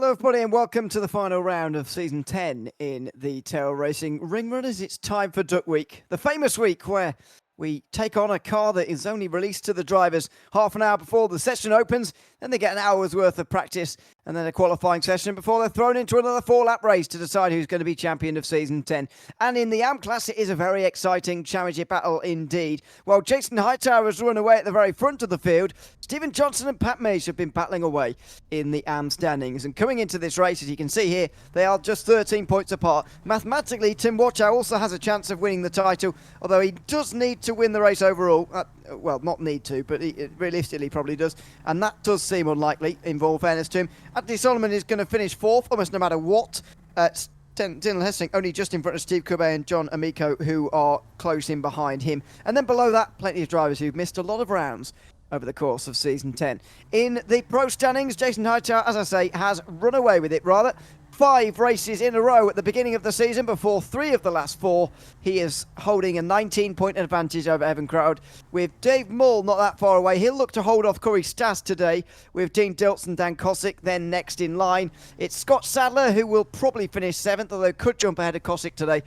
Hello everybody and welcome to the final round of Season 10 in the Tail Racing Ring Runners. It's time for Duck Week, the famous week where we take on a car that is only released to the drivers half an hour before the session opens, then they get an hour's worth of practice and then a qualifying session before they're thrown into another 4-lap race to decide who's going to be champion of Season 10. And in the AM class, it is a very exciting championship battle indeed. While Jason Hightower has run away at the very front of the field, Stephen Johnson and Pat Mace have been battling away in the AM standings. And coming into this race, as you can see here, they are just 13 points apart. Mathematically, Tim Watchow also has a chance of winning the title, although he does need to win the race overall. Well, not need to, but he realistically probably does. And that does seem unlikely, in all fairness to him. Anthony Solomon is going to finish fourth, almost no matter what. Dylan Hessing only just in front of Steve Coubet and John Amico, who are close in behind him. And then below that, plenty of drivers who've missed a lot of rounds over the course of Season 10. In the pro standings, Jason Hightower, as I say, has run away with it, rather. 5 races in a row at the beginning of the season before 3 of the last 4. He is holding a 19-point advantage over Evan Crowd. With Dave Mull not that far away, he'll look to hold off Corey Stas today, with Dean Diltz and Dan Cosick then next in line. It's Scott Sadler who will probably finish 7th, although could jump ahead of Cosick today.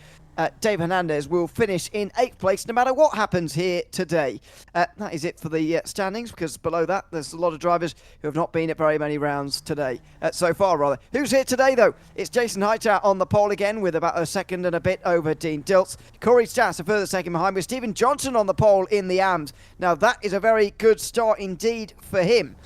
Dave Hernandez will finish in 8th place no matter what happens here today. That is it for the standings, because below that there's a lot of drivers who have not been at very many rounds today, so far rather. Who's here today though? It's Jason Hightower on the pole again with about a second and a bit over Dean Diltz. Corey Stas a further second behind, with Stephen Johnson on the pole in the AMs. Now that is a very good start indeed for him.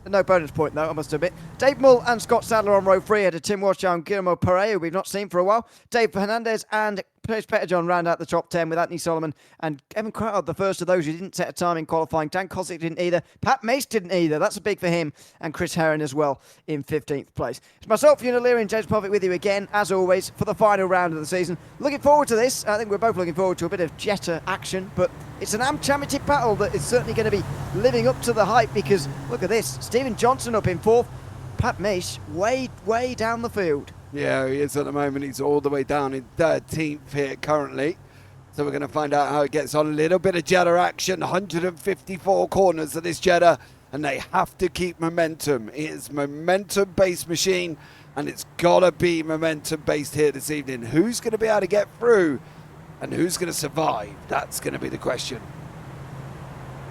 No bonus point though, I must admit. Dave Mull and Scott Sadler on row 3 ahead of Tim Watchow and Guillermo Pereira, who we've not seen for a while. Dave Hernandez and Petterjohn round out the top 10 with Anthony Solomon and Evan Crowd, the first of those who didn't set a time in qualifying. Dan Cosick didn't either. Pat Mace didn't either. That's a big for him. And Chris Herron as well in 15th place. It's myself, Ewan and James Parfitt with you again, as always, for the final round of the season. Looking forward to this. I think we're both looking forward to a bit of Jetta action, but it's an AM Championship battle that is certainly going to be living up to the hype, because look at this. Stephen Johnson up in 4th. Pat Mace way down the field. Yeah, he is at the moment. He's all the way down in 13th here currently. So we're going to find out how it gets on. A little bit of Jetta action. 154 corners of this Jetta, and they have to keep momentum. It is momentum-based machine, and it's got to be momentum-based here this evening. Who's going to be able to get through, and who's going to survive? That's going to be the question.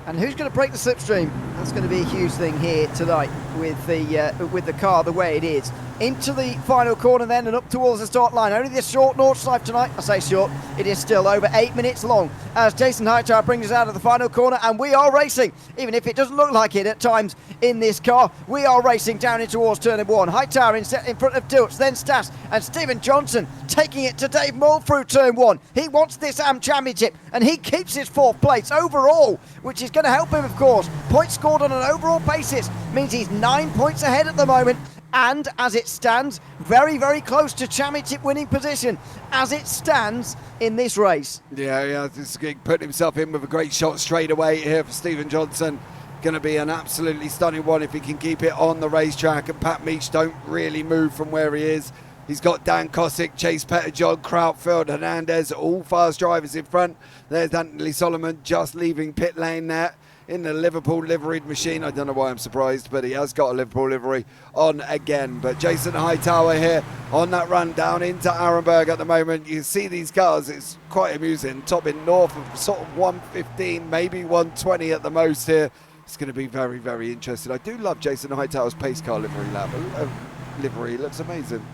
And who's going to break the slipstream? That's going to be a huge thing here tonight with the car the way it is. Into the final corner then and up towards the start line. Only this short Nordschleife tonight. I say short, it is still over 8 minutes long as Jason Hightower brings us out of the final corner, and we are racing. Even if it doesn't look like it at times in this car, we are racing down in towards turn number 1. Hightower in front of Diltz, then Stas and Stephen Johnson taking it to Dave Mull through turn 1. He wants this AM Championship and he keeps his 4th place overall, which is going to help him, of course. Points scored on an overall basis means he's 9 points ahead at the moment. And as it stands, very close to championship winning position as it stands in this race. Yeah, he's putting himself in with a great shot straight away here for Stephen Johnson. Going to be an absolutely stunning one if he can keep it on the racetrack, and Pat Meach don't really move from where he is. He's got Dan Cosick, Chase Petterjohn, Krautfeld, Hernandez, all fast drivers in front. There's Anthony Solomon just leaving pit lane there in the Liverpool liveried machine. I don't know why I'm surprised, but he has got a Liverpool livery on again. But Jason Hightower here on that run down into Arenberg at the moment. You see these cars, it's quite amusing. Topping north of sort of 115, maybe 120 at the most here. It's going to be very interesting. I do love Jason Hightower's pace car livery livery. Looks amazing.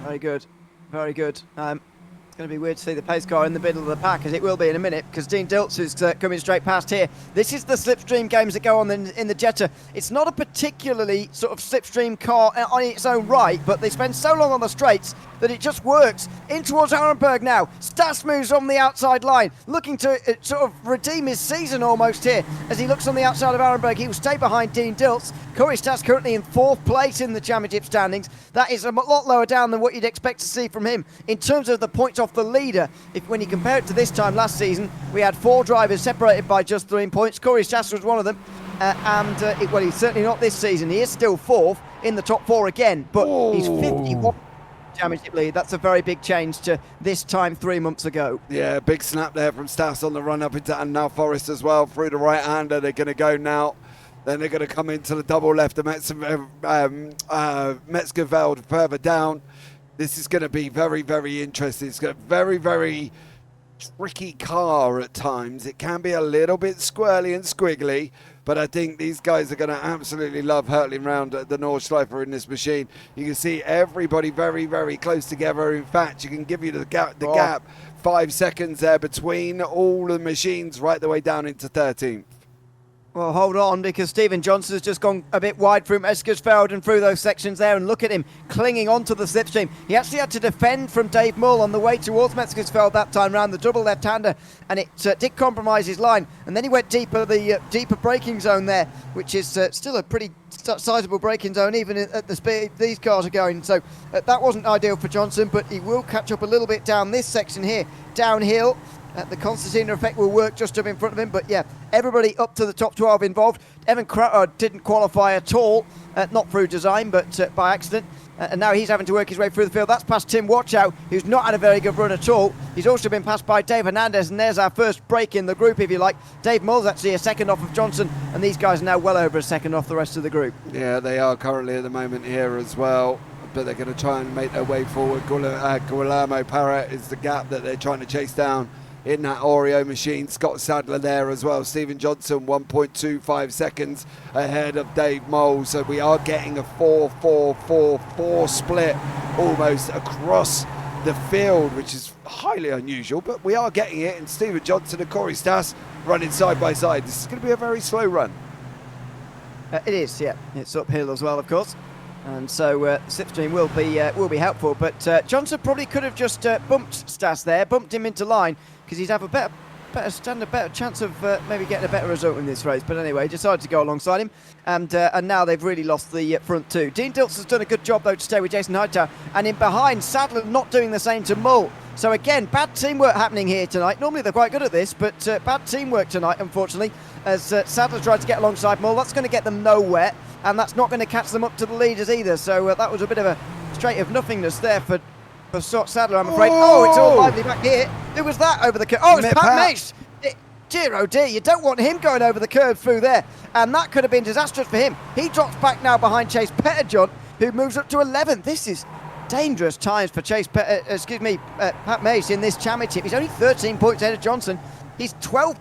Very good. It's going to be weird to see the pace car in the middle of the pack, as it will be in a minute, because Dean Diltz is coming straight past here. This is the slipstream games that go on in the Jetta. It's not a particularly sort of slipstream car on its own right, but they spend so long on the straights that it just works. In towards Arenberg now. Stas moves on the outside line, looking to sort of redeem his season almost here. As he looks on the outside of Arenberg, he will stay behind Dean Diltz. Corey Stas currently in 4th place in the championship standings. That is a lot lower down than what you'd expect to see from him in terms of the points off the leader. When you compare it to this time last season, we had 4 drivers separated by just 3 points. Corey Stas was one of them. Well, he's certainly not this season. He is still 4th in the top 4 again, but he's 51 championship lead. That's a very big change to this time 3 months ago. Yeah, big snap there from Stas on the run up into, and now Forrest as well through the right hander. They're going to go now Then they're going to come into the double left of Metzgerveld further down. This is going to be very, very interesting. It's got a very, very tricky car at times. It can be a little bit squirrely and squiggly, but I think these guys are going to absolutely love hurtling around the Nordschleifer in this machine. You can see everybody very, very close together. In fact, you can give you the gap 5 seconds there between all the machines right the way down into 13th. Well, hold on, because Stephen Johnson has just gone a bit wide through Eskersfeld and through those sections there, and look at him clinging onto the slipstream. He actually had to defend from Dave Mull on the way towards Metzgersfeld that time round, the double left-hander, and it did compromise his line, and then he went deeper, the deeper braking zone there, which is still a pretty sizable braking zone, even at the speed these cars are going. So that wasn't ideal for Johnson, but he will catch up a little bit down this section here, downhill. The Constantina effect will work just up in front of him, but yeah, everybody up to the top 12 involved. Evan Crowder didn't qualify at all, not through design, but by accident. And now he's having to work his way through the field. That's past Tim Watchout, who's not had a very good run at all. He's also been passed by Dave Hernandez, and there's our first break in the group, if you like. Dave Mull's actually a second off of Johnson, and these guys are now well over a second off the rest of the group. Yeah, they are currently at the moment here as well, but they're going to try and make their way forward. Guillermo Parra is the gap that they're trying to chase down in that Oreo machine. Scott Sadler there as well. Stephen Johnson 1.25 seconds ahead of Dave Mole. So we are getting a 4-4-4-4 split almost across the field, which is highly unusual, but we are getting it. And Stephen Johnson and Corey Stas running side by side. This is going to be a very slow run. It is, yeah. It's uphill as well, of course. And so slipstream will be helpful, but Johnson probably could have just bumped Stas there, bumped him into line, because he'd have a better chance of maybe getting a better result in this race. But anyway, he decided to go alongside him, and now they've really lost the front two. Dean Diltz has done a good job though to stay with Jason Hightower, and in behind, Sadler not doing the same to Mull. So again, bad teamwork happening here tonight. Normally they're quite good at this, but bad teamwork tonight, unfortunately, as Sadler tried to get alongside Mull. That's going to get them nowhere, and that's not going to catch them up to the leaders either. So that was a bit of a straight of nothingness there for Sadler, I'm afraid. Oh, it's all lively back here. Who was that over the curve? Oh, it's Pat Mace. Dear oh dear, you don't want him going over the curve through there, and that could have been disastrous for him. He drops back now behind Chase Petterjohn, who moves up to 11th. This is dangerous times for Pat Mace in this championship. He's only 13 points ahead of Johnson. He's 8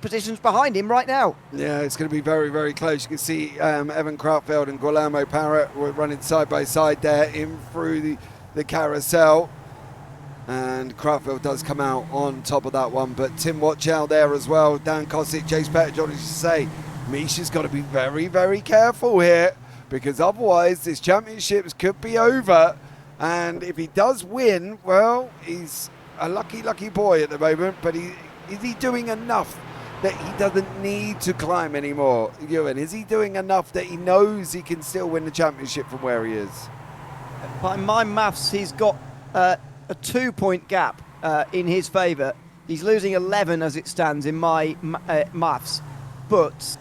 positions behind him right now. Yeah, it's going to be very, very close. You can see Evan Krautfeld and Guillermo Parra were running side by side there in through the carousel. And Krautfeld does come out on top of that one, but Tim Watchow there as well, Dan Kosic, Chase Petterjohn, as you say. Misha's got to be very, very careful here, because otherwise this championship could be over. And if he does win, well, he's a lucky boy at the moment, but is he doing enough that he doesn't need to climb anymore? Ewan, is he doing enough that he knows he can still win the championship from where he is? By my maths, he's got a 2-point gap in his favour. He's losing 11 as it stands in my maths, but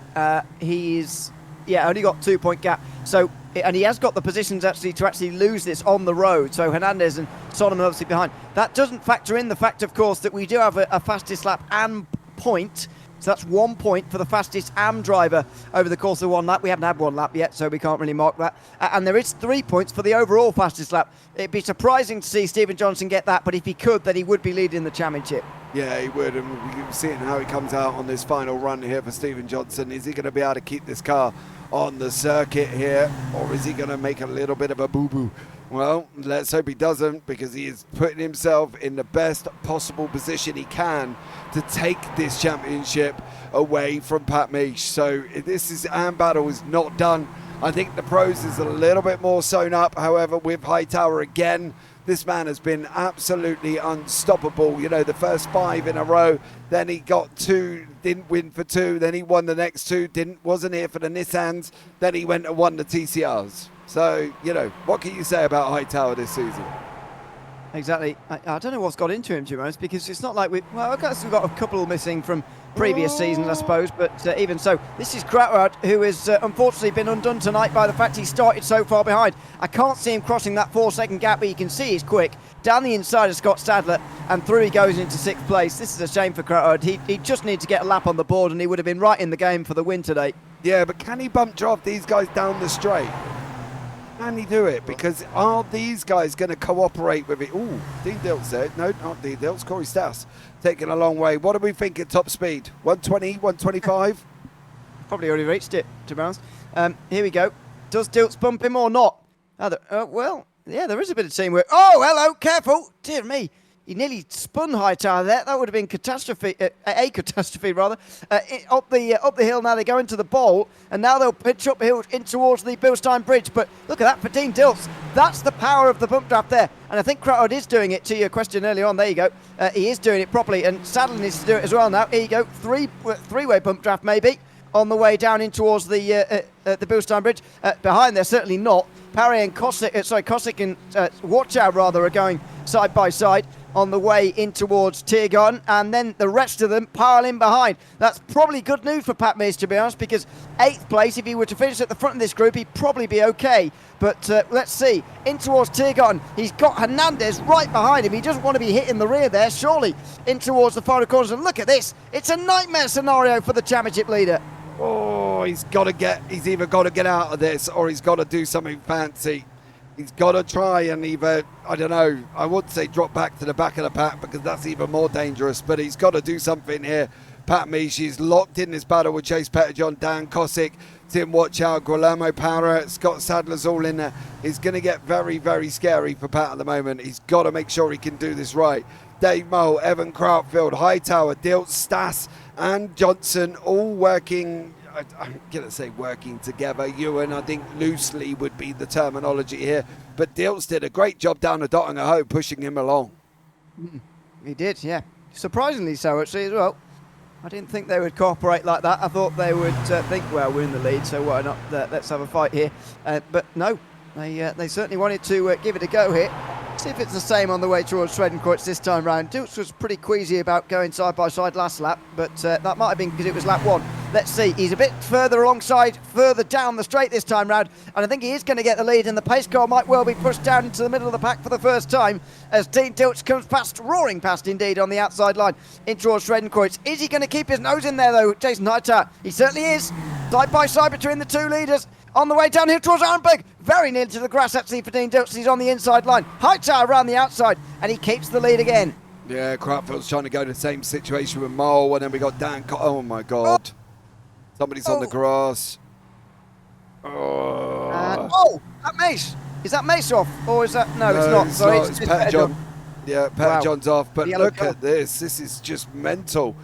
he's only got 2-point gap. So, and he has got the positions to lose this on the road. So Hernandez and Solomon obviously behind. That doesn't factor in the fact, of course, that we do have a fastest lap and point. So that's 1 point for the fastest AM driver over the course of one lap. We haven't had one lap yet, so we can't really mark that. And there is 3 points for the overall fastest lap. It'd be surprising to see Stephen Johnson get that, but if he could, then he would be leading the championship. Yeah, he would, and we can see how he comes out on this final run here for Stephen Johnson. Is he going to be able to keep this car on the circuit here, or is he going to make a little bit of a boo-boo? Well, let's hope he doesn't, because he is putting himself in the best possible position he can to take this championship away from Pat Misch. So this AM battle is not done. I think the pros is a little bit more sewn up. However, with Hightower again, this man has been absolutely unstoppable. You know, the first 5 in a row, then he got 2, didn't win for 2, then he won the next 2, wasn't here for the Nissans, then he went and won the TCRs. So, you know, what can you say about Hightower this season? Exactly. I don't know what's got into him, to be honest, because it's not like I guess we've got a couple missing from previous seasons, I suppose, but even so, this is Krautwald, who has unfortunately been undone tonight by the fact he started so far behind. I can't see him crossing that 4-second gap, but you can see he's quick. Down the inside of Scott Stadler, and through he goes into 6th place. This is a shame for Krautwald. He just needs to get a lap on the board, and he would have been right in the game for the win today. Yeah, but can he bump draft these guys down the straight? Can he do it? Because are these guys going to cooperate with it? Ooh, Dean Dilt's there. No, not Dean Dilt's. Corey Stas taking a long way. What do we think at top speed? 120, 125? Probably already reached it, to be honest. Here we go. Does Dilt's bump him or not? Well, yeah, there is a bit of teamwork. Oh, hello, careful. Dear me. He nearly spun Hightower there. That would have been catastrophe, a catastrophe rather. Up the hill now, they go into the bowl, and now they'll pitch uphill in towards the Bilstein Bridge. But look at that for Dean Dilts. That's the power of the bump draft there. And I think Crowd is doing it, to your question earlier on. There you go. He is doing it properly, and Sadler needs to do it as well now. Here you go. Three-way bump draft maybe on the way down in towards the Bilstein Bridge. Behind there, certainly not. Parry and Kosick and Watchow rather are going side by side on the way in towards Tiergarten, and then the rest of them pile in behind. That's probably good news for Pat Mears, to be honest, because 8th place, if he were to finish at the front of this group, he'd probably be okay. But let's see, in towards Tiergarten, he's got Hernandez right behind him. He doesn't want to be hit in the rear there, surely, in towards the final corners. And look at this, it's a nightmare scenario for the championship leader. Oh, he's either got to get out of this, or he's got to do something fancy. He's got to try and either, I don't know, I would say drop back to the back of the pack, because that's even more dangerous, but he's got to do something here. Pat Mears, he's locked in this battle with Chase Petterjohn, Dan Kosick, Tim Watchow, Guillermo Parra, Scott Sadler's all in there. It's going to get very, very scary for Pat at the moment. He's got to make sure he can do this right. Dave Mole, Evan Krautfield, Hightower, Dilt, Stas and Johnson all working, I'm going to say working together. Ewan, I think loosely would be the terminology here. But Dilts did a great job down the Dottinger pushing him along. He did, yeah. Surprisingly so, actually, as well. I didn't think they would cooperate like that. I thought they would think, well, we're in the lead, so why not? Let's have a fight here. But no, they certainly wanted to give it a go here. See if it's the same on the way towards Schwedenkreuz this time round. Dilts was pretty queasy about going side by side last lap, but that might have been because it was lap 1. Let's see, he's a bit further alongside, further down the straight this time round, and I think he is going to get the lead, and the pace car might well be pushed down into the middle of the pack for the first time as Dean Dilts comes past, roaring past indeed, on the outside line in towards Schwedenkreuz. Is he going to keep his nose in there though, Jason Hightower? He certainly is. Side by side between the two leaders. On the way down here towards Arenberg, very near to the grass actually for Dean Dilts. He's on the inside line. Hightower around the outside, and he keeps the lead again. Yeah, Krautfield's trying to go to the same situation with Mole, and then we got Dan. Oh my God. Somebody's on the grass. That Mace. Is that Mace off? Or is that... No, it's not. Sorry, it's Petterjohn. Yeah, Petterjohn's off. But look card. at this. This is just mental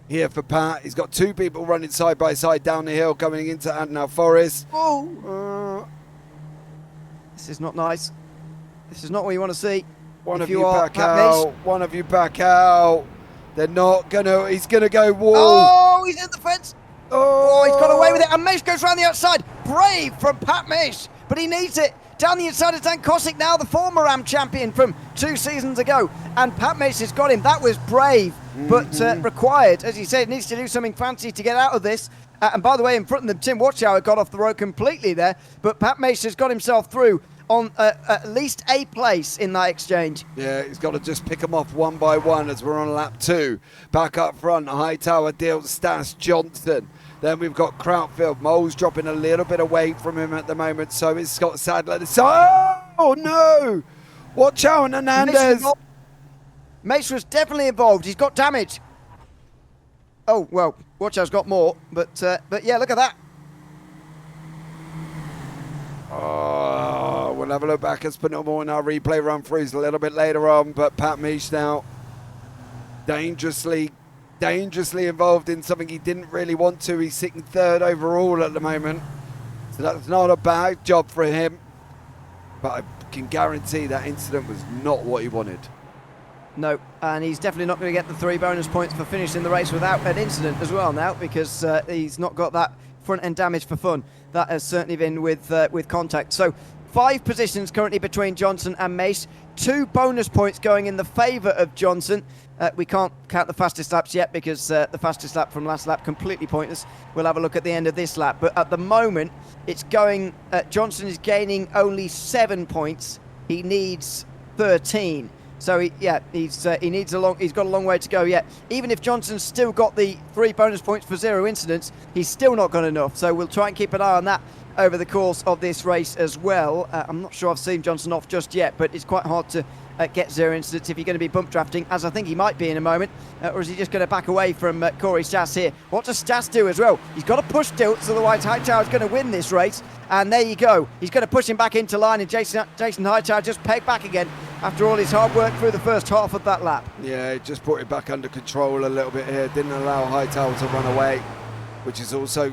here for Pat. He's got two people running side by side down the hill coming into Antenau Forest. This is not nice. This is not what you want to see. One of you back out. One of you back out. They're not going to... He's going to go wall. Oh, he's in the fence. Oh, he's got away with it. And Mace goes around the outside. Brave from Pat Mace. But he needs it. Down the inside of Dan Kosick now, the former RAM champion from 2 seasons ago. And Pat Mace has got him. That was brave, but required. As you said, needs to do something fancy to get out of this. And by the way, in front of them, Tim Watchow got off the road completely there. But Pat Mace has got himself through on at least a place in that exchange. Yeah, he's got to just pick them off one by one as we're on lap 2. Back up front, Hightower, Dilts, Stas, Johnson. Then we've got Krautfield. Mole's dropping a little bit away from him at the moment, so is Scott Sadler. Oh, no! Watch out, Hernandez! Mace was definitely involved. He's got damage. Oh, well, Watchow's got more, but yeah, look at that. Oh, we'll have a look back at Spinelmore in our replay run-throughs a little bit later on, but Pat Mears now dangerously involved in something he didn't really want to. He's sitting 3rd overall at the moment, so that's not a bad job for him, but I can guarantee that incident was not what he wanted. No, and he's definitely not going to get the 3 bonus points for finishing the race without an incident as well now, because he's not got that front end damage for fun. That has certainly been with contact. So 5 positions currently between Johnson and Mace. 2 bonus points going in the favour of Johnson. We can't count the fastest laps yet because the fastest lap from last lap completely pointless. We'll have a look at the end of this lap. But at the moment, it's going... Johnson is gaining only 7 points. He needs 13. So he needs he's got a long way to go yet. Even if Johnson's still got the 3 bonus points for 0 incidents, he's still not got enough. So we'll try and keep an eye on that over the course of this race as well. I'm not sure I've seen Johnson off just yet, but it's quite hard to get 0 incidents if you're going to be bump drafting, as I think he might be in a moment. Or is he just going to back away from Corey Stas here? What does Stas do as well? He's got to push Dilts, otherwise Hightower's going to win this race. And there you go. He's going to push him back into line, and Jason Hightower just pegged back again after all his hard work through the first half of that lap. Yeah, he just brought it back under control a little bit here. Didn't allow Hightower to run away, which is also,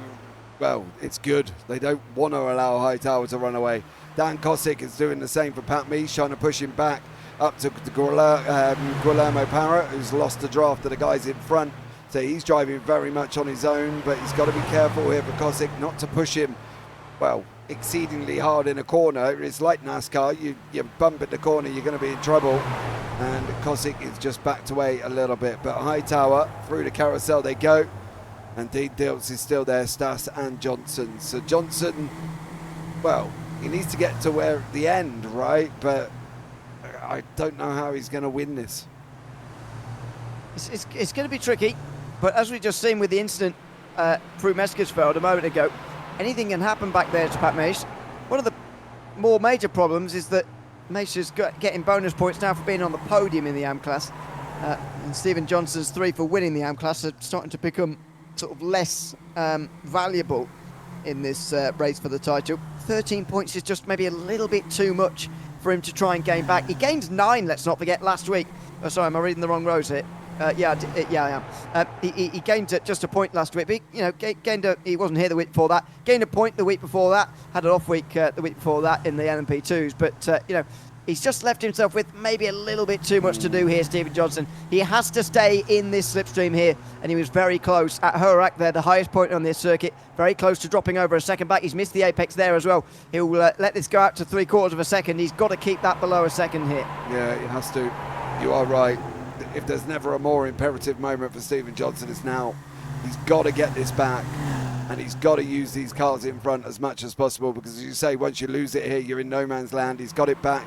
well, it's good. They don't want to allow Hightower to run away. Dan Kosick is doing the same for Pat Meesh, trying to push him back up to Guillermo Parra, who's lost the draft to the guys in front. So he's driving very much on his own, but he's got to be careful here for Kosick not to push him, well, exceedingly hard in a corner. It's like NASCAR. You bump in the corner, you're going to be in trouble. And Kosick is just backed away a little bit. But Hightower, through the carousel they go. And Dean Dilts is still there, Stas and Johnson. So Johnson, well, he needs to get to where the end, right? But I don't know how he's going to win this. It's going to be tricky. But as we just seen with the incident through Meskersfeld a moment ago, anything can happen back there to Pat Meesh. One of the more major problems is that Meesh is getting bonus points now for being on the podium in the AM class. And Stephen Johnson's 3 for winning the AM class are starting to become sort of less valuable in this race for the title. 13 points is just maybe a little bit too much for him to try and gain back. He gained 9, let's not forget, last week. Oh, sorry, am I reading the wrong rows here? Yeah, I am. He gained just a point last week, but he wasn't here the week before that. Gained a point the week before that. Had an off week the week before that in the LMP2s, but he's just left himself with maybe a little bit too much to do here, Stephen Johnson. He has to stay in this slipstream here, and he was very close at Horak there, the highest point on this circuit. Very close to dropping over a second back. He's missed the apex there as well. He'll let this go out to 3/4 of a second. He's got to keep that below a second here. Yeah, he has to. You are right. If there's never a more imperative moment for Stephen Johnson, it's now. He's got to get this back, and he's got to use these cars in front as much as possible, because as you say, once you lose it here, you're in no man's land. He's got it back.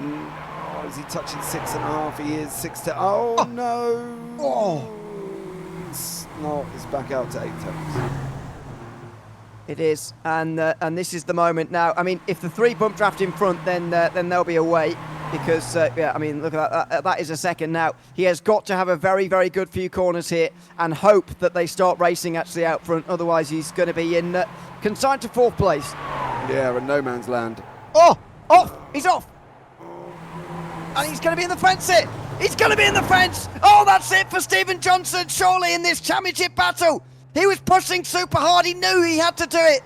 Oh, is he touching 6.5? He is 6 to. Oh, no. Oh. It's not. It's back out to 8 tenths. It is, and this is the moment now. I mean, if the 3 bump draft in front, then they'll be away. Because, yeah, I mean, look at that. That is a second now. He has got to have a very, very good few corners here and hope that they start racing actually out front. Otherwise, he's going to be in consigned to 4th place. Yeah, in no man's land. Oh, off! He's off! And he's going to be in the fence here. He's going to be in the fence. Oh, that's it for Stephen Johnson, surely, in this championship battle. He was pushing super hard. He knew he had to do it.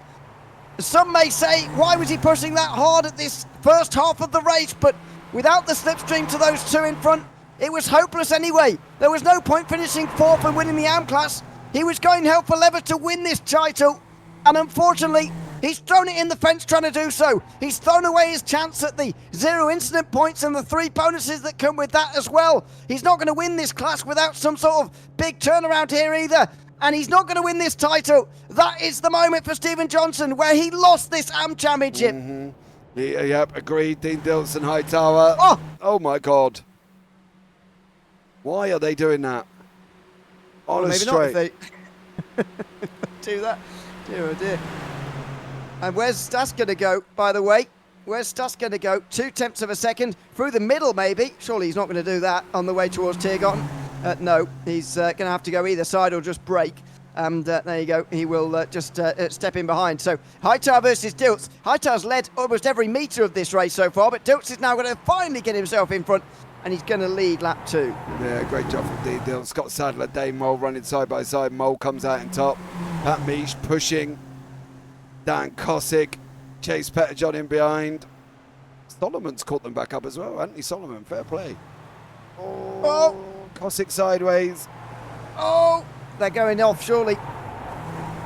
Some may say, why was he pushing that hard at this first half of the race? But without the slipstream to those 2 in front, it was hopeless anyway. There was no point finishing 4th and winning the AM class. He was going hell for leather to win this title. And unfortunately, he's thrown it in the fence trying to do so. He's thrown away his chance at the 0 incident points and the 3 bonuses that come with that as well. He's not going to win this class without some sort of big turnaround here either. And he's not going to win this title. That is the moment for Stephen Johnson where he lost this AM championship. Mm-hmm. Yep, agreed. Dean Dilts and Hightower. Oh my God. Why are they doing that? On a straight. Maybe not if they do that. Dear, oh dear. And where's Stas going to go, by the way? Where's Stas going to go? 0.2 of a second. Through the middle, maybe. Surely he's not going to do that on the way towards Tiergarten. No, he's going to have to go either side or just brake. And there you go, he will just step in behind. So Hightower versus Dilts. Hightower's led almost every metre of this race so far, but Dilts is now going to finally get himself in front, and he's going to lead lap 2. Yeah, great job from Dean Dilts. Scott Sadler, Dane Mole running side by side. Mole comes out in top. Pat Meesh pushing. Dan Kosick. Chase Petterjohn in behind. Solomon's caught them back up as well, hasn't he? Solomon, fair play. Oh. Kosick sideways. Oh! They're going off, surely.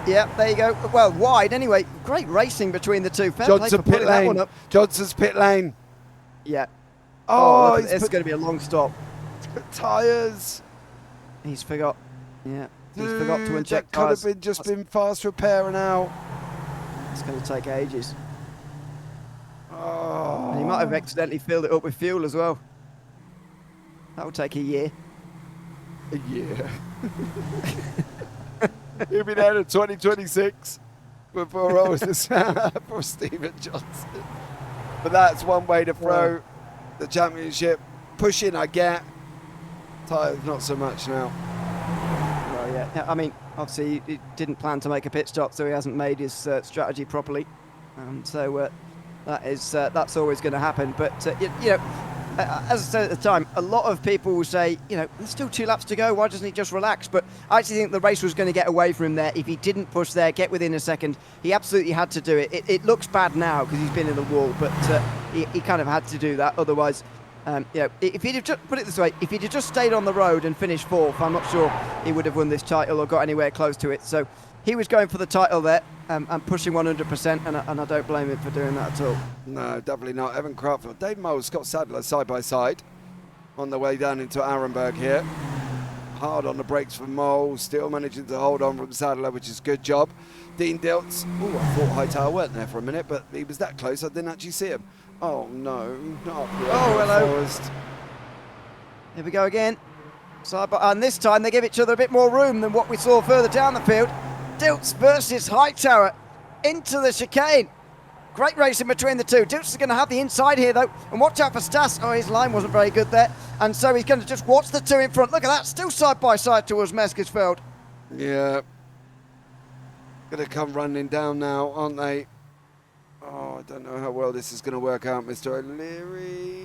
Yeah, there you go. Well, wide anyway. Great racing between the two. Fair Johnson play for pit that one lane. up. Johnson's pit lane. Yeah. Oh, it's going to be a long stop. Tyres. He's forgot. Yeah. He's forgot to inject that could tyres. have been been fast repair now. It's going to take ages. Oh. And he might have accidentally filled it up with fuel as well. That will take a year. A year. He'll be there in 2026 before I was for Stephen Johnson. But that's one way to throw the championship. Pushing, I get. Tyres, not so much now. Well, yeah. I mean, obviously, he didn't plan to make a pit stop, so he hasn't made his strategy properly. So that's always going to happen. But, you know, as I said at the time, a lot of people will say, you know, there's still 2 laps to go, why doesn't he just relax? But I actually think the race was going to get away from him there. If he didn't push there, get within a second, he absolutely had to do it. It looks bad now because he's been in the wall, but he kind of had to do that. Otherwise, you know, if he'd have just, put it this way, if he'd have just stayed on the road and finished 4th, I'm not sure he would have won this title or got anywhere close to it. So he was going for the title there. And pushing 100%, and I don't blame him for doing that at all. No, definitely not. Evan Craftfield, Dave Moles, Scott Sadler side by side on the way down into Arenberg here. Hard on the brakes from Moles, still managing to hold on from Sadler, which is a good job. Dean Diltz, oh, I thought Hightower weren't there for a minute, but he was that close I didn't actually see him. Oh no, not hello. Forest. Here we go again. And this time they give each other a bit more room than what we saw further down the field. Diltz versus Hightower into the chicane. Great racing between the two. Diltz is going to have the inside here though, and watch out for Stas. Oh, his line wasn't very good there, and so he's going to just watch the 2 in front. Look at that, still side by side towards Meskersfeld. Yeah, going to come running down now, aren't they? Oh, I don't know how well this is going to work out, Mr. O'Leary.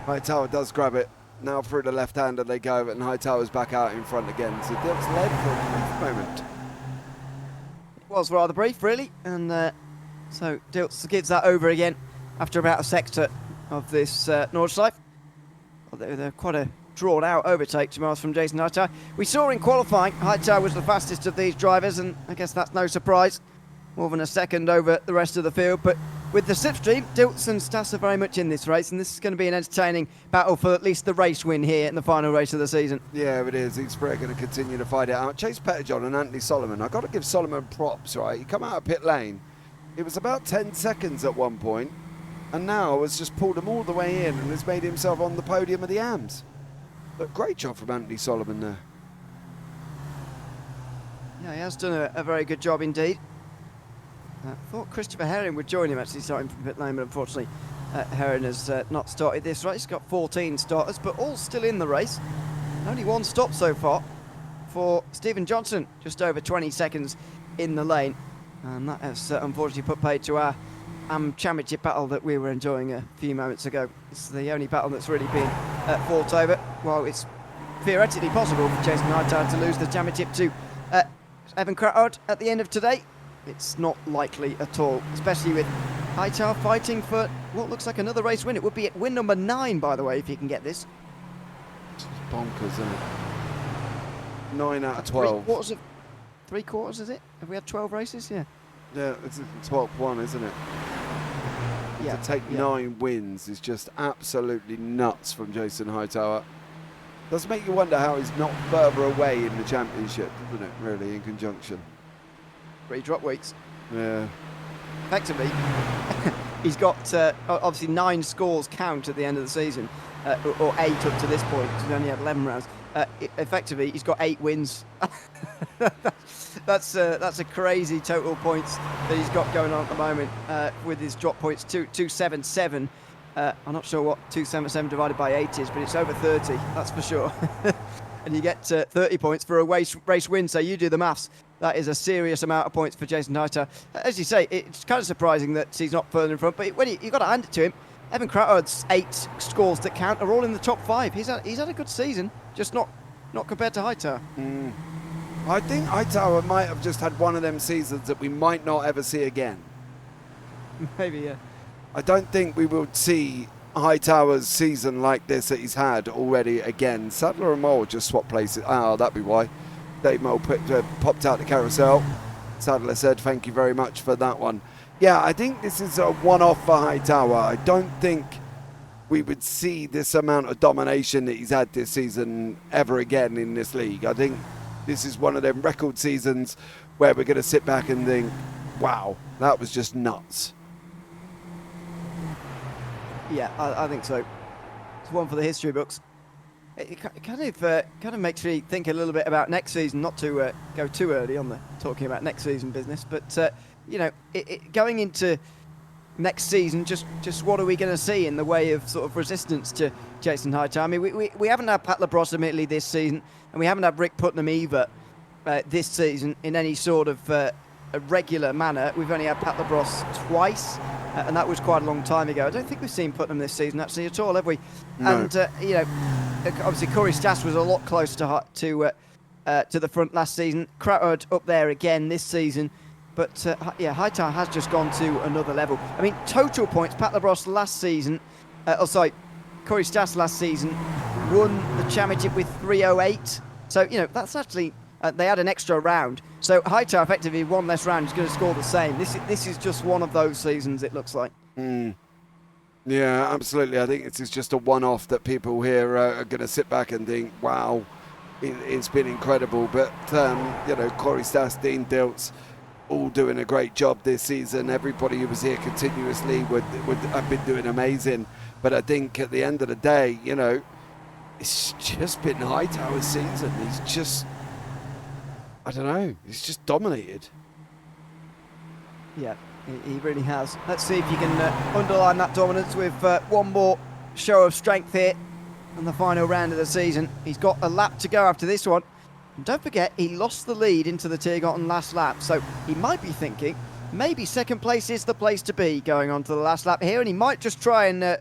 Hightower does grab it. Now through the left-hander they go, and Hightower's back out in front again. So Diltz led for a brief moment. It was rather brief, really, and so Diltz gives that over again after about a sector of this Nordschleife. Well, they're quite a drawn-out overtake, to be honest, from Jason Hightower. We saw in qualifying, Hightower was the fastest of these drivers, and I guess that's no surprise. More than a second over the rest of the field, but with the slipstream, Diltz and Stas are very much in this race, and this is going to be an entertaining battle for at least the race win here in the final race of the season. Yeah, it is. East Spray going to continue to fight it out. Chase Petterjohn and Anthony Solomon. I've got to give Solomon props, right? He come out of pit lane. It was about 10 seconds at one point, and now has just pulled him all the way in and has made himself on the podium of the AMS. But great job from Anthony Solomon there. Yeah, he has done a very good job indeed. I thought Christopher Herring would join him actually starting from pit lane, but unfortunately Herring has not started this race. He's got 14 starters, but all still in the race. Only 1 stop so far for Stephen Johnson, just over 20 seconds in the lane. And that has unfortunately put paid to our championship battle that we were enjoying a few moments ago. It's the only battle that's really been fought over. While it's theoretically possible for Jason Hightower to lose the championship to Evan Craftfield at the end of today, it's not likely at all, especially with Hightower fighting for what looks like another race win. It would be at win number 9, by the way, if you can get this. It's bonkers, isn't it? 9 out of 12. 3 quarters, is it? Have we had 12 races? Yeah. Yeah, it's the 12th one, isn't it? Yeah. To take 9 wins is just absolutely nuts from Jason Hightower. Does make you wonder how he's not further away in the championship, doesn't it, really, in conjunction? 3 drop weeks. Yeah. Effectively, he's got obviously 9 scores count at the end of the season, or 8 up to this point, because we only had 11 rounds. Effectively, he's got 8 wins. That's a crazy total points that he's got going on at the moment with his drop points, 277. I'm not sure what 277 divided by 8 is, but it's over 30, that's for sure. And you get 30 points for a race win, so you do the maths. That is a serious amount of points for Jason Hightower. As you say, it's kind of surprising that he's not further in front, but when you've got to hand it to him. Evan Craftfield's 8 scores that count are all in the top 5. He's had a good season, just not compared to Hightower. I think Hightower might have just had one of them seasons that we might not ever see again. Maybe, yeah. I don't think we will see Hightower's season like this that he's had already again. Sadler and Mole just swapped places. Oh, that'd be why. Dave Mole popped out the carousel. Sadler said, thank you very much for that one. Yeah, I think this is a one-off for Hightower. I don't think we would see this amount of domination that he's had this season ever again in this league. I think this is one of them record seasons where we're going to sit back and think, wow, that was just nuts. Yeah, I think so. It's one for the history books. It kind of makes me think a little bit about next season. Not to go too early on the talking about next season business, but going into next season, just what are we going to see in the way of sort of resistance to Jason Hightower? I mean, we haven't had Pat Labrosse admittedly this season, and we haven't had Rick Putnam either this season in any sort of a regular manner. We've only had Pat Labrosse twice, and that was quite a long time ago. I don't think we've seen Putnam this season actually at all, have we? No. And obviously Corey Stas was a lot closer to the front last season. Crouchard up there again this season. But Hightower has just gone to another level. I mean, total points, Pat Labrosse last season, Corey Stas last season won the championship with 308. So, that's actually, they had an extra round. So Hightower effectively one less round is going to score the same. This is just one of those seasons, it looks like. Yeah, absolutely. I think this is just a one-off that people here are going to sit back and think, wow, it's been incredible. But, Corey Stas, Dean Dilts, all doing a great job this season. Everybody who was here continuously would have been doing amazing. But I think at the end of the day, it's just been Hightower's season. He's just, I don't know, he's just dominated. Yeah, he really has. Let's see if you can underline that dominance with one more show of strength here in the final round of the season. He's got a lap to go after this one. And don't forget, he lost the lead into the Tiergarten last lap, so he might be thinking maybe second place is the place to be going on to the last lap here, and he might just try and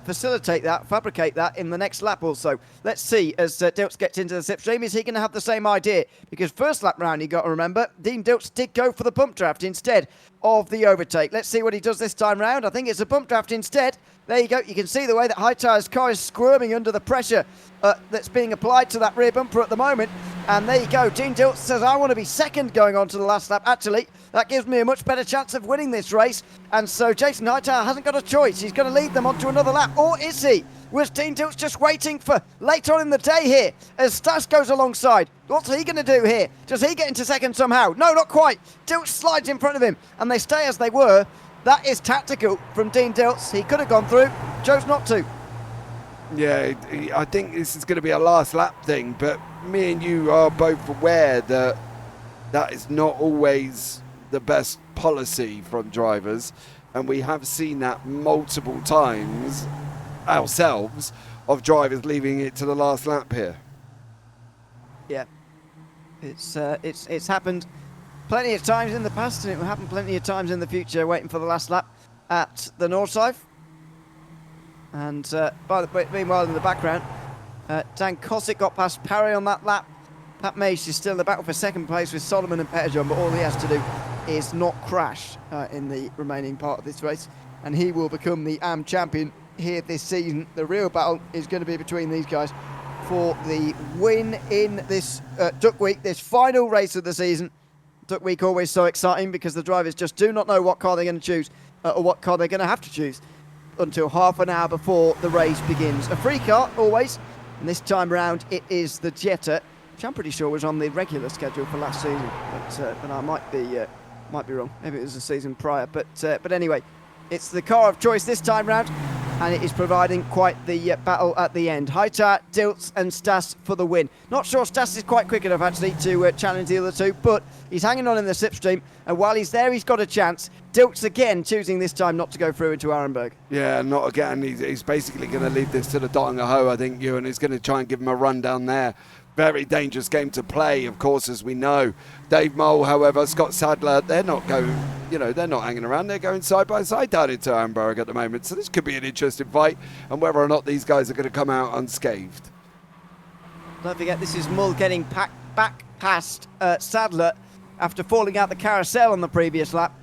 facilitate that, fabricate that in the next lap also. Let's see as Dilts gets into the slipstream. Is he going to have the same idea? Because first lap round, you got to remember, Dean Dilts did go for the bump draft instead of the overtake. Let's see what he does this time round. I think it's a bump draft instead. There you go. You can see the way that Hightower's car is squirming under the pressure that's being applied to that rear bumper at the moment. And there you go. Dean Dilts says, I want to be second going on to the last lap. Actually, that gives me a much better chance of winning this race. And so Jason Hightower hasn't got a choice. He's going to lead them onto another lap. Or is he? Was Dean Dilts just waiting for later on in the day here as Stas goes alongside? What's he going to do here? Does he get into second somehow? No, not quite. Dilts slides in front of him and they stay as they were. That is tactical from Dean Dilts. He could have gone through, chose not to. Yeah, I think this is going to be a last lap thing, but me and you are both aware that that is not always the best policy from drivers, and we have seen that multiple times ourselves of drivers leaving it to the last lap here. Yeah, it's happened plenty of times in the past, and it will happen plenty of times in the future, waiting for the last lap at the North Side. And meanwhile, in the background, Dan Kosick got past Parry on that lap. Pat Mace is still in the battle for second place with Solomon and Petterjohn, but all he has to do is not crash in the remaining part of this race, and he will become the AM champion here this season. The real battle is going to be between these guys for the win in this Duck Week, this final race of the season. Duck Week always so exciting because the drivers just do not know what car they're going to choose or what car they're going to have to choose until half an hour before the race begins. A free car always, and this time round it is the Jetta, which I'm pretty sure was on the regular schedule for last season, but I might be wrong. Maybe it was the season prior, but anyway, it's the car of choice this time round, and it is providing quite the battle at the end. Hightower, Dilts and Stas for the win. Not sure Stas is quite quick enough actually to challenge the other two, but he's hanging on in the slipstream, and while he's there he's got a chance. Dilts again choosing this time not to go through into Arenberg. Yeah, not again. He's basically going to leave this to the Dottingham, I think, Ewan is going to try and give him a run down there. Very dangerous game to play, of course, as we know. Dave Mole, however, Scott Sadler, they're not going, they're not hanging around. They're going side by side down into Arenberg at the moment. So this could be an interesting fight, and whether or not these guys are going to come out unscathed. Don't forget, this is Mull getting back past Sadler after falling out the carousel on the previous lap.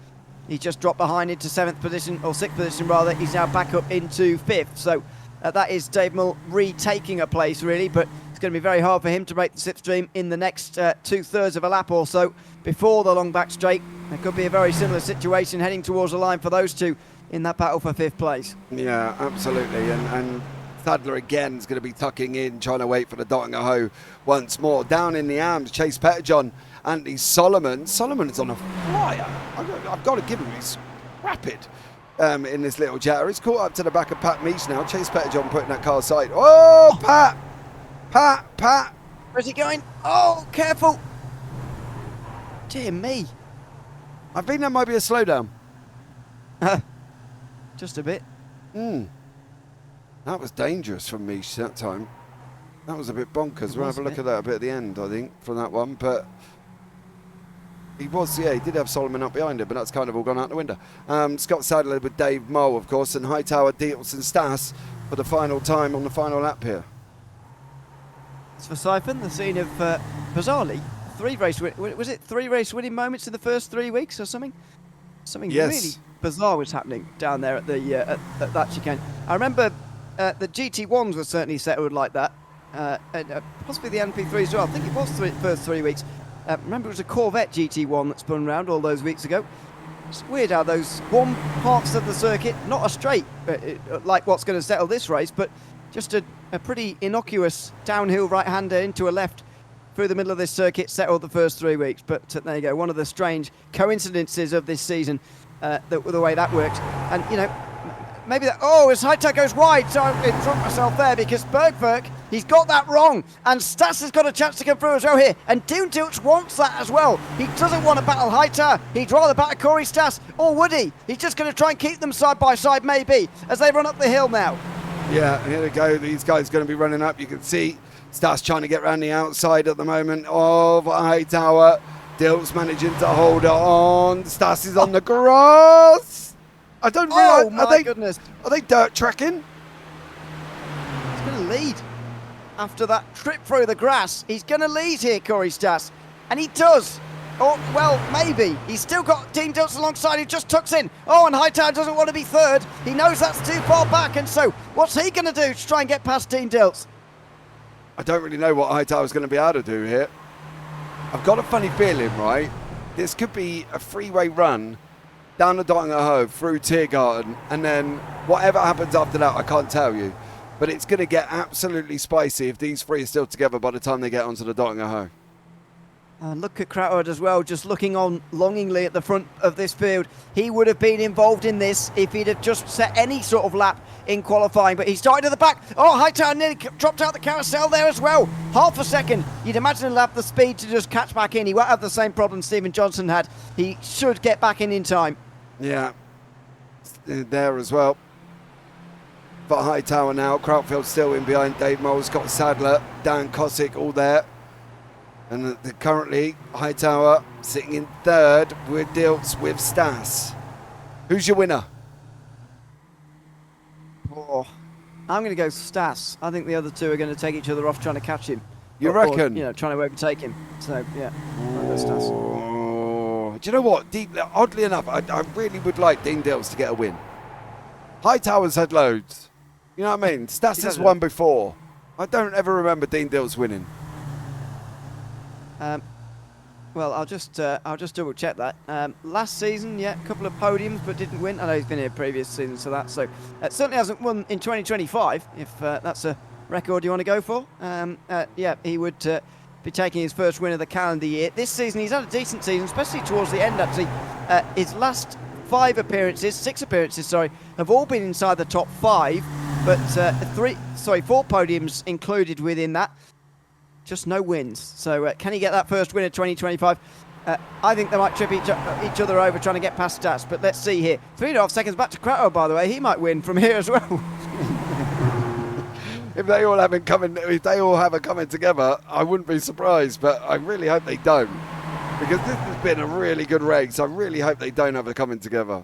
He just dropped behind into 7th position, or 6th position rather. He's now back up into 5th. So that is Dave Mull retaking a place, really, but it's going to be very hard for him to break the slipstream in the next 2/3 of a lap or so before the long back straight. There could be a very similar situation heading towards the line for those two in that battle for 5th place. Yeah, absolutely. And Sadler again is going to be tucking in, trying to wait for the Dottingham once more. Down in the arms, Chase Petterjohn, Andy Solomon. Solomon is on a flyer. I've got to give him, he's rapid. in this little chatter. He's caught up to the back of Pat Meach now. Chase Petterjohn putting that car aside. Oh, Pat. Where's he going? Oh, careful. Dear me. I think that might be a slowdown. Just a bit. That was dangerous from Meach that time. That was a bit bonkers. We'll have a look at that a bit at the end, I think, from that one. But he did have Solomon up behind him, but that's kind of all gone out the window. Scott Sadler with Dave Moe, of course, and Hightower, Dietz and Stas for the final time on the final lap here. It's for Siphon, the scene of, bizarrely, three race winning moments in the first 3 weeks or something? Something really bizarre was happening down there at the at that chicane. I remember the GT1s were certainly settled like that. And possibly the NP3 as well. I think it was the first 3 weeks. Remember, it was a Corvette GT1 that spun around all those weeks ago. It's weird how those one parts of the circuit, not a straight, like what's going to settle this race, but just a pretty innocuous downhill right-hander into a left through the middle of this circuit settled the first 3 weeks. But there you go, one of the strange coincidences of this season, the way that worked. And, you know, maybe that... Oh, as Hightower goes wide, so I dropped myself there because Bergwerk, he's got that wrong. And Stas has got a chance to come through as well here. And Diltz wants that as well. He doesn't want to battle Hightower. He'd rather battle Corey Stas. Or would he? He's just going to try and keep them side by side, maybe, as they run up the hill now. Yeah, here we go. These guys are going to be running up. You can see Stas trying to get around the outside at the moment of Hightower. Diltz managing to hold it on. Stas is on the grass. I don't realise. Oh, my goodness. Are they dirt tracking? He's going to lead. After that trip through the grass, he's going to lead here, Corey Stas. And he does. Oh, well, maybe. He's still got Dean Diltz alongside who just tucks in. Oh, and Hightower doesn't want to be third. He knows that's too far back. And so what's he going to do to try and get past Dean Diltz? I don't really know what Hightower's going to be able to do here. I've got a funny feeling, right? This could be a freeway run down the Dottinger Hoe through Tiergarten, and then whatever happens after that, I can't tell you. But it's going to get absolutely spicy if these three are still together by the time they get onto the Dottinger Hoe. And look at Crautard as well, just looking on longingly at the front of this field. He would have been involved in this if he'd have just set any sort of lap in qualifying, but he started at the back. Oh, Hightower nearly dropped out the carousel there as well. Half a second. You'd imagine he'll have the speed to just catch back in. He won't have the same problem Stephen Johnson had. He should get back in time. Yeah, there as well. For Hightower now, Krautfeld still in behind Dave Moe, Scott Sadler, Dan Kosick, all there. And currently, Hightower sitting in third with Diltz with Stas. Who's your winner? Oh, I'm going to go Stas. I think the other two are going to take each other off trying to catch him. You reckon? Or, trying to overtake him. So, yeah, I'll go Stas. Oh, do you know what? Oddly enough, I really would like Dean Diltz to get a win. Hightower's had loads. You know what I mean? Stas has won before. I don't ever remember Dean Diltz winning. Well, I'll just double check that. Last season, yeah, a couple of podiums, but didn't win. I know he's been here previous seasons, so that certainly hasn't won in 2025. If that's a record you want to go for, yeah, he would be taking his first win of the calendar year. This season, he's had a decent season, especially towards the end. Actually, his last 6 appearances, have all been inside the top 5, but 4 podiums included within that. Just no wins. So can he get that first win of 2025? I think they might trip each other over trying to get past Stas, but let's see here. 3.5 seconds back to Crautard, by the way. He might win from here as well. If they all have it coming together, I wouldn't be surprised, but I really hope they don't. Because this has been a really good race. I really hope they don't have it coming together.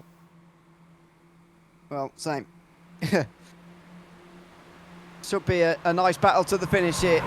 Well, same. Should be a nice battle to the finish here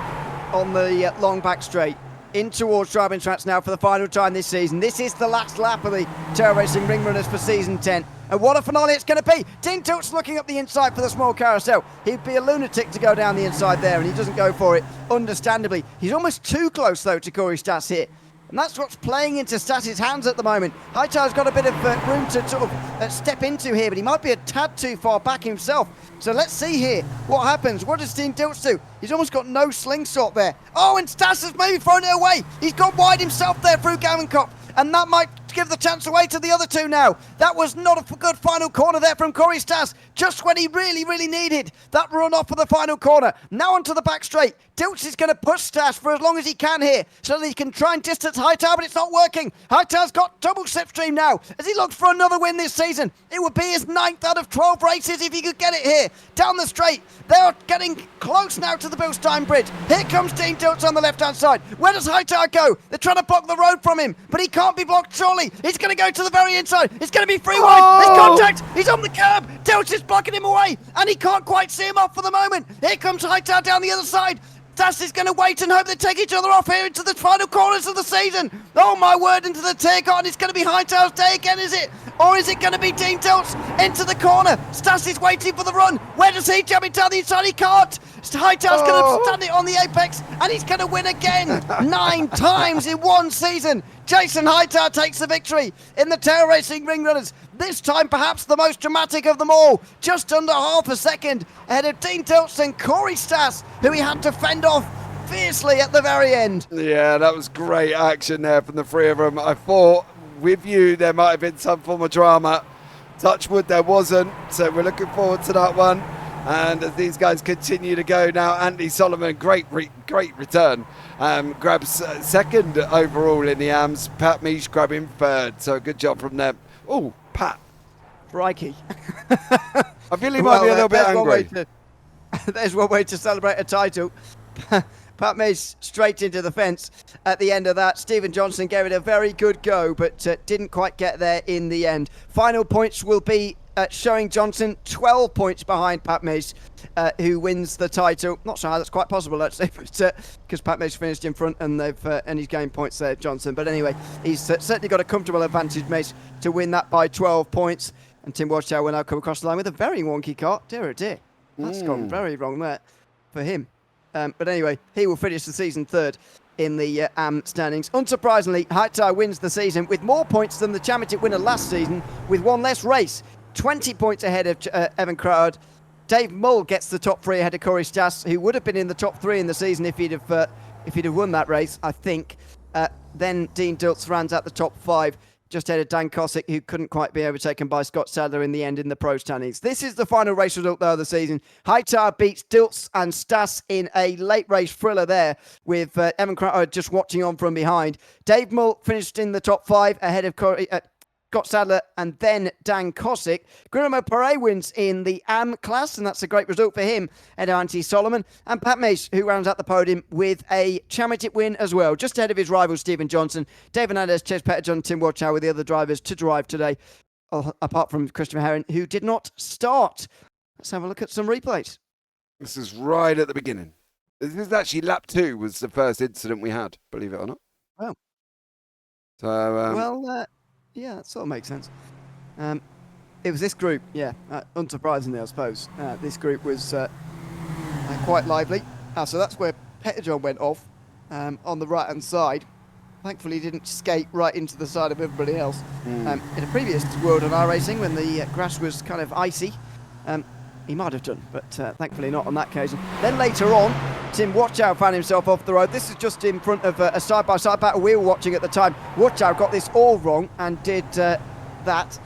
on the long back straight. In towards driving tracks now for the final time this season. This is the last lap of the Tail Racing Ring Runners for season 10. And what a finale it's going to be. Dean Diltz looking up the inside for the small carousel. He'd be a lunatic to go down the inside there, and he doesn't go for it, understandably. He's almost too close, though, to Corey Stas here. And that's what's playing into Stas' hands at the moment. Hightower's got a bit of room to sort of step into here, but he might be a tad too far back himself. So let's see here what happens. What does Dean Diltz do? He's almost got no slingshot there. Oh, and Stas has maybe thrown it away. He's gone wide himself there through Gavankop. And that might to give the chance away to the other two now. That was not a good final corner there from Corey Stas, just when he really, really needed that run off for the final corner. Now onto the back straight. Dilts is going to push Stas for as long as he can here, so that he can try and distance Hightower, but it's not working. Hightower's got double slipstream now, as he looks for another win this season. It would be his 9th out of 12 races if he could get it here. Down the straight, they're getting close now to the Boost Time Bridge. Here comes Dean Dilts on the left-hand side. Where does Hightower go? They're trying to block the road from him, but he can't be blocked, surely. He's going to go to the very inside. It's going to be free wide. There's contact. He's on the curb. Dilts is blocking him away, and he can't quite see him off for the moment. Here comes Hightower down the other side. Das is going to wait and hope they take each other off here into the final corners of the season. Oh my word, into the tear garden. It's going to be Hightower's day again, is it? Or is it going to be Dean Dilts into the corner? Stas is waiting for the run. Where does he jump it down the inside? He can't. Hightower's going to stand it on the apex, and he's going to win again. 9 times in one season. Jason Hightower takes the victory in the Tail Racing Ring Runners. This time perhaps the most dramatic of them all. Just under half a second ahead of Dean Dilts and Corey Stas, who he had to fend off fiercely at the very end. Yeah, that was great action there from the three of them. I thought with you there might have been some form of drama. Touch wood, there wasn't, so we're looking forward to that one. And as these guys continue to go now, Andy Solomon, great return, grabs second overall in the AMs. Pat Misch grabbing third, so good job from them. Oh, Pat. Crikey. I feel he might be a little bit angry. There's one way to celebrate a title. Pat Misch straight into the fence at the end of that. Stephen Johnson gave it a very good go, but didn't quite get there in the end. Final points will be showing Johnson 12 points behind Pat Misch, who wins the title. Not sure how that's quite possible, actually, but because Pat Misch finished in front and he's gained points there, Johnson. But anyway, he's certainly got a comfortable advantage, Misch, to win that by 12 points. And Tim Watchtower will now come across the line with a very wonky car. Dear oh dear, that's gone very wrong there for him. But anyway, he will finish the season third in the AM standings. Unsurprisingly, Hightower wins the season with more points than the championship winner last season, with one less race. 20 points ahead of Evan Crowd. Dave Mull gets the top 3 ahead of Corey Stas, who would have been in the top 3 in the season if he'd have won that race, I think. Then Dean Dilts rounds out the top 5, just ahead of Dan Cosick, who couldn't quite be overtaken by Scott Sadler in the end in the pro standings. This is the final race result, though, of the season. Hightower beats Dilts and Stas in a late race thriller there, with Evan Crowd just watching on from behind. Dave Mull finished in the top 5 ahead of Scott Sadler and then Dan Cosick. Guillermo Perez wins in the AM class, and that's a great result for him, and Andy Solomon. And Pat Misch, who rounds out the podium with a championship win as well, just ahead of his rival Stephen Johnson. David Hernandez, Ches Petterjohn, Tim Watchow with the other drivers to drive today, apart from Christopher Herron, who did not start. Let's have a look at some replays. This is right at the beginning. This is actually lap 2 was the first incident we had, believe it or not. Oh. So, yeah, that sort of makes sense. It was this group, yeah, unsurprisingly, I suppose. This group was quite lively. So that's where Petterjohn went off on the right-hand side. Thankfully, he didn't skate right into the side of everybody else. In a previous World on iRacing, when the grass was kind of icy, he might have done, but thankfully not on that occasion. Then later on, Tim Watchow found himself off the road. This is just in front of a side-by-side battle we were watching at the time. Watchow got this all wrong and did that.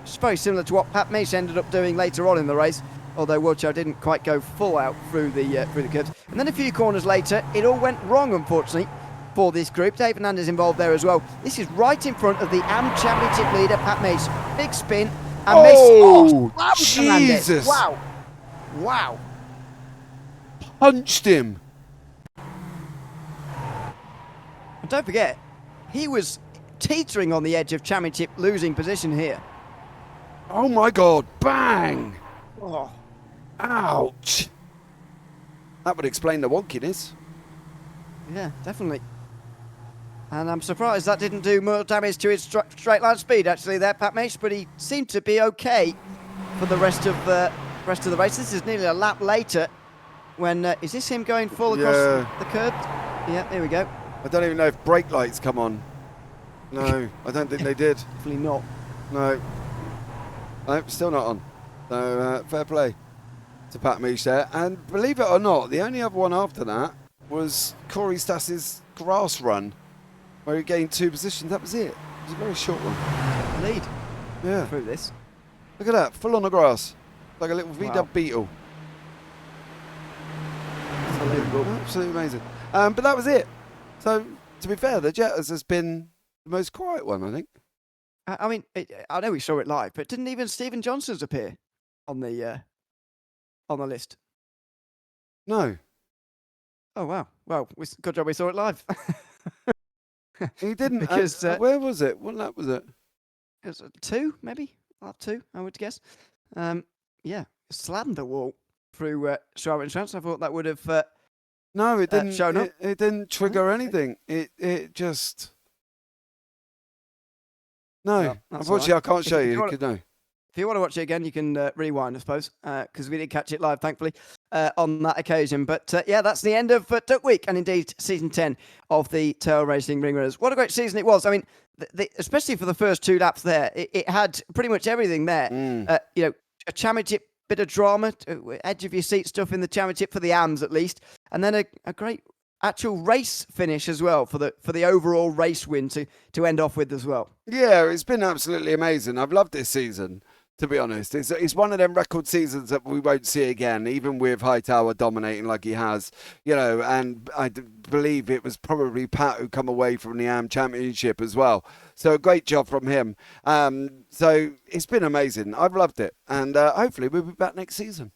It's very similar to what Pat Misch ended up doing later on in the race, although Watchow didn't quite go full out through the curves. And then a few corners later, it all went wrong, unfortunately, for this group. Dave Hernandez involved there as well. This is right in front of the AM Championship leader, Pat Misch. Big spin. And wow, Jesus. Wow. Wow. Punched him. And don't forget, he was teetering on the edge of championship losing position here. Oh my God, bang. Oh. Ouch. That would explain the wonkiness. Yeah, definitely. And I'm surprised that didn't do more damage to his straight line speed, actually, there, Pat Misch, but he seemed to be okay for the rest of the race. This is nearly a lap later when, is this him going full across the curb? Yeah, here we go. I don't even know if brake lights come on. No, I don't think they did. Definitely not. No, still not on. So, fair play to Pat Misch there. And believe it or not, the only other one after that was Corey Stas's grass run, where he gained 2 positions. That was it. It's a very short one. Lead Yeah. through this. Look at that, full on the grass. Like a little VW Wow. Beetle. Unbelievable. Absolutely amazing. But that was it. So, to be fair, the Jetters has been the most quiet one, I think. I mean, I know we saw it live, but didn't even Stephen Johnson's appear on the list? No. Oh wow! Well, good job we saw it live. He didn't. Because where was it? What lap was it? it was 2, maybe lap 2, I would guess. Yeah, slammed the wall through Charlotte Entrance. I thought that would have. No, it didn't. Shown up? It didn't trigger anything. It just. No, Well, that's unfortunately, all I can't show If you you. wanna- No. If you want to watch it again, you can rewind, I suppose, because we did catch it live, thankfully, on that occasion. But yeah, that's the end of Duck Week and indeed season 10 of the Tail Racing Ring Runners. What a great season it was. I mean, especially for the first 2 laps there, it had pretty much everything there. You know, a championship bit of drama, edge of your seat stuff in the championship for the AMs at least, and then a great actual race finish as well for the overall race win to end off with as well. Yeah, it's been absolutely amazing. I've loved this season, to be honest. It's one of them record seasons that we won't see again, even with Hightower dominating like he has, you know, and I believe it was probably Pat who come away from the AM Championship as well. So a great job from him. So it's been amazing. I've loved it. And hopefully we'll be back next season.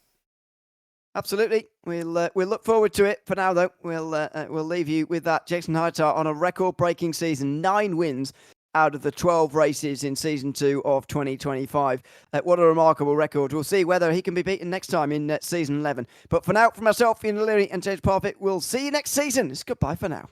Absolutely. We'll look forward to it. For now, though, we'll leave you with that. Jason Hightower on a record-breaking season, 9 wins out of the 12 races in season 2 of 2025. What a remarkable record. We'll see whether he can be beaten next time in season 11. But for now, from myself, Ian O'Leary and James Parfitt, we'll see you next season. It's goodbye for now.